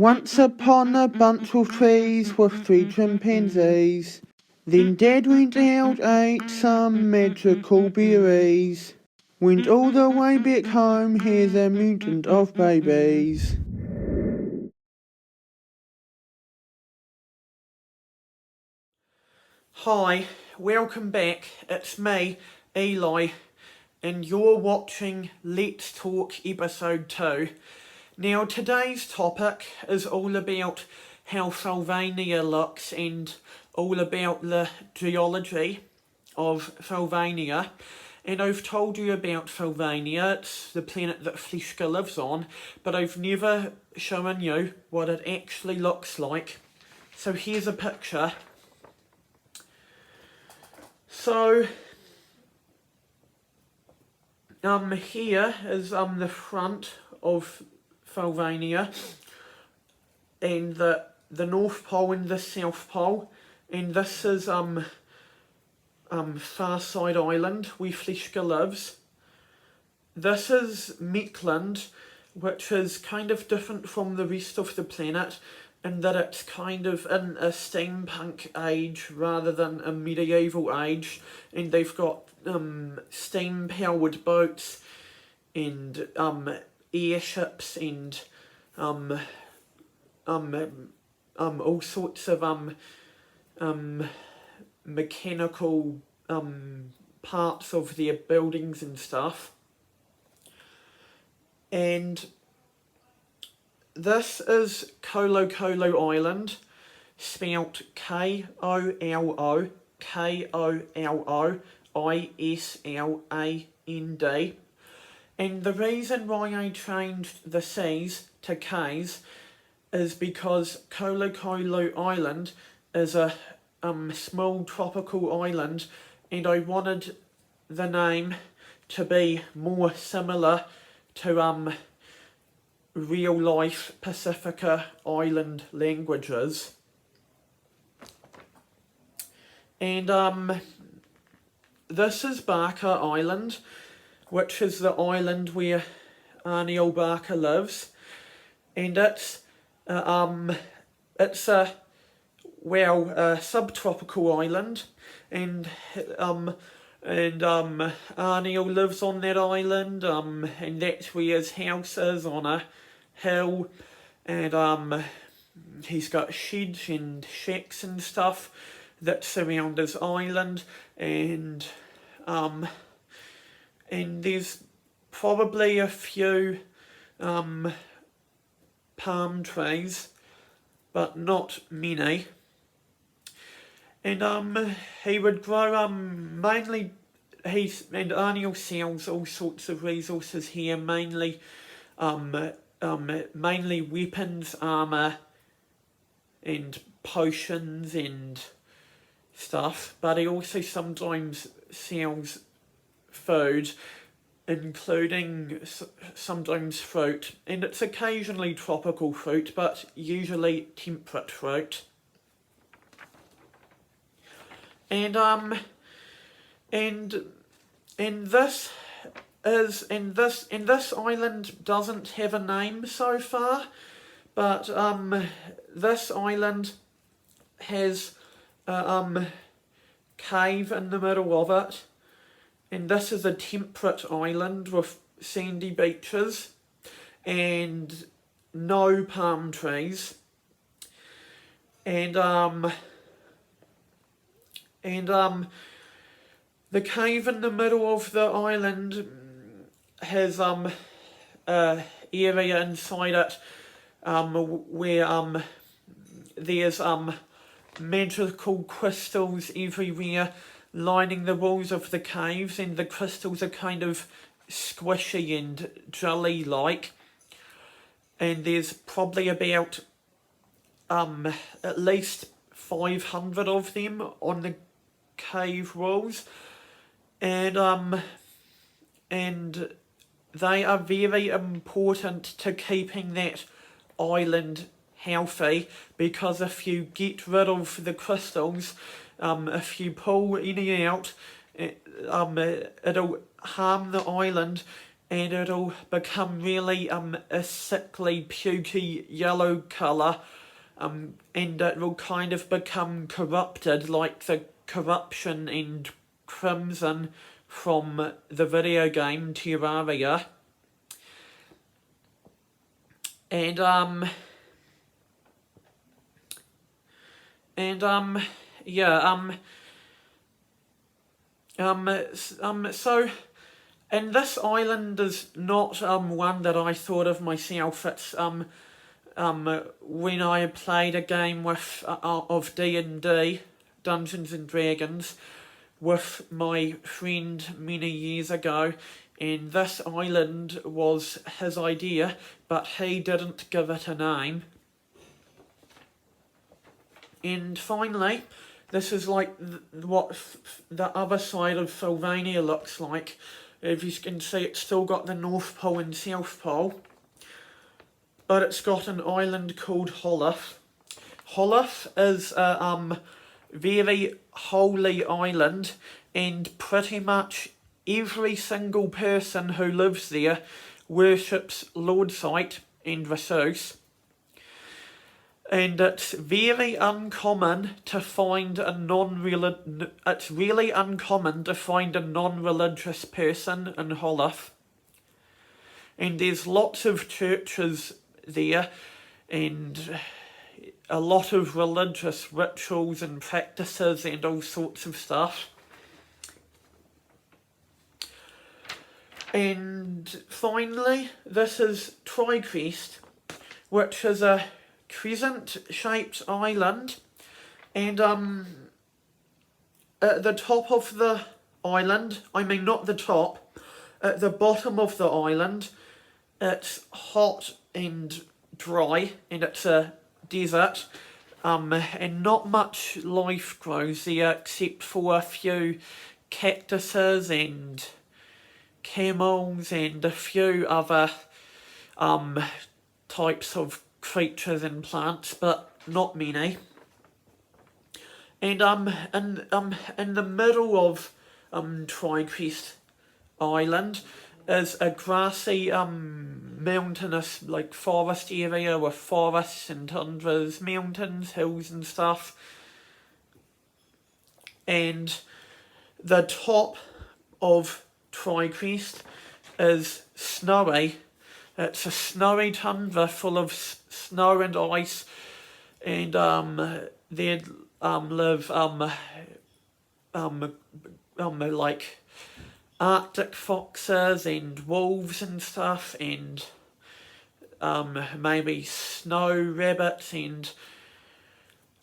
Once upon a bunch of trees with 3 chimpanzees. Then Dad went out, ate some magical berries. Went all the way back home, here's a mutant of babies. Hi, welcome back. It's me, Eli, and you're watching Let's Talk Episode 2. Now, today's topic is all about how Farlvania looks and all about the geology of Farlvania. And I've told you about Farlvania, it's the planet that Fleshker lives on, but I've never shown you what it actually looks like. So here's a picture. So, here is the front of Farlvania, and the North Pole and the South Pole, and this is Far Side Island where Fleshker lives. This is Maitland, which is kind of different from the rest of the planet in that it's kind of in a steampunk age rather than a medieval age, and they've got steam powered boats and airships and all sorts of mechanical parts of their buildings and stuff. And this is Kolo Island, spelt Kololoisland. And the reason why I changed the C's to K's is because Kolo Island is a small tropical island, and I wanted the name to be more similar to real life Pacifica Island languages. And this is Barker Island, which is the island where Arniel Barker lives, and it's a subtropical island, and Arniel lives on that island, and that's where his house is, on a hill, and he's got sheds and shacks and stuff that surround his island, and there's probably a few palm trees, but not many. And he would grow mainly, and Arniel sells all sorts of resources here, mainly weapons, armour and potions and stuff, but he also sometimes sells food, including sometimes fruit, and it's occasionally tropical fruit, but usually temperate fruit. And this island doesn't have a name so far, but this island has a cave in the middle of it, and this is a temperate island with sandy beaches and no palm trees, and the cave in the middle of the island has a area inside it where there's magical crystals everywhere lining the walls of the caves, and the crystals are kind of squishy and jelly-like, and there's probably about at least 500 of them on the cave walls, and they are very important to keeping that island healthy, because if you get rid of the crystals, if you pull any out, it'll harm the island and it'll become really a sickly, pukey yellow colour, and it will kind of become corrupted like the corruption and crimson from the video game Terraria. And yeah, so, and this island is not one that I thought of myself. It's when I played a game with of D&D, Dungeons and Dragons, with my friend many years ago, and this island was his idea, but he didn't give it a name. And finally, this is like what the other side of Farlvania looks like. As you can see, it's still got the North Pole and South Pole, but it's got an island called Holliff. Holliff is a very holy island, and pretty much every single person who lives there worships Lordsight and Resus. And it's very uncommon to find a it's really uncommon to find a non-religious person in Holliff. And there's lots of churches there, and a lot of religious rituals and practices and all sorts of stuff. And finally, this is Tricrest, which is a crescent-shaped island, and at the top of the island, I mean not the top, at the bottom of the island, it's hot and dry, and it's a desert, and not much life grows there except for a few cactuses and camels and a few other types of creatures and plants, but not many. And in the middle of Tricrest Island is a grassy mountainous like forest area with forests and tundras, mountains, hills and stuff. And the top of Tricrest is snowy. It's a snowy tundra full of snow and ice, and there live like Arctic foxes and wolves and stuff, and maybe snow rabbits, and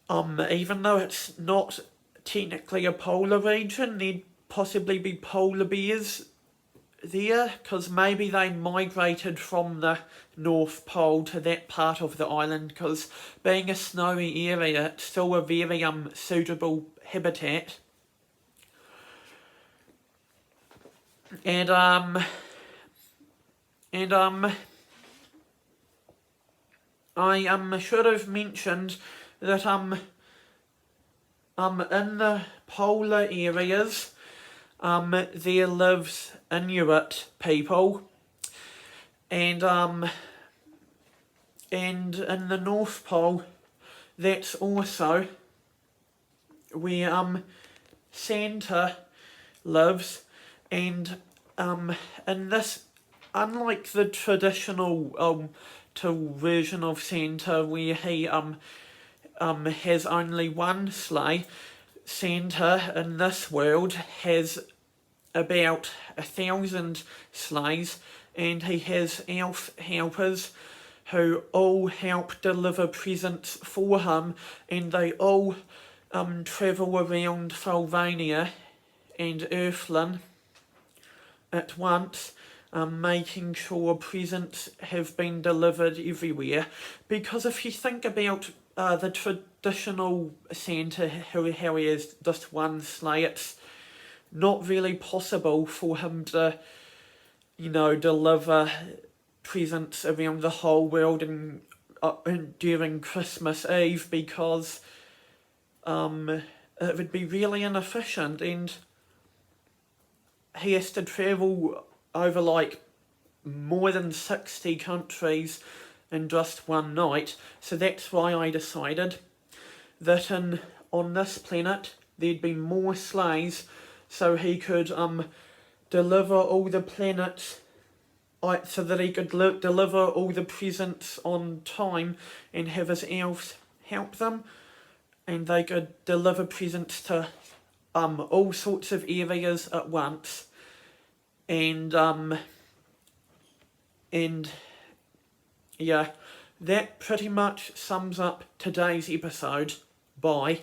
even though it's not technically a polar region, there'd possibly be polar bears there, because maybe they migrated from the North Pole to that part of the island, because being a snowy area, it's still a very suitable habitat. And I should have mentioned that in the polar areas there lives Inuit people, and in the North Pole that's also where Santa lives, and in this, unlike the traditional version of Santa where he has only one sleigh, Santa in this world has about 1,000 sleighs, and he has elf helpers who all help deliver presents for him, and they all travel around Farlvania and Earthlyn at once, making sure presents have been delivered everywhere. Because if you think about the traditional Santa, how he has just one sleigh, it's not really possible for him to, deliver presents around the whole world and during Christmas Eve, because it would be really inefficient, and he has to travel over like more than 60 countries in just one night. So that's why I decided that on this planet there'd be more sleighs, so he could deliver all the planets, so that he could deliver all the presents on time and have his elves help them, and they could deliver presents to all sorts of areas at once, and yeah, that pretty much sums up today's episode. Bye.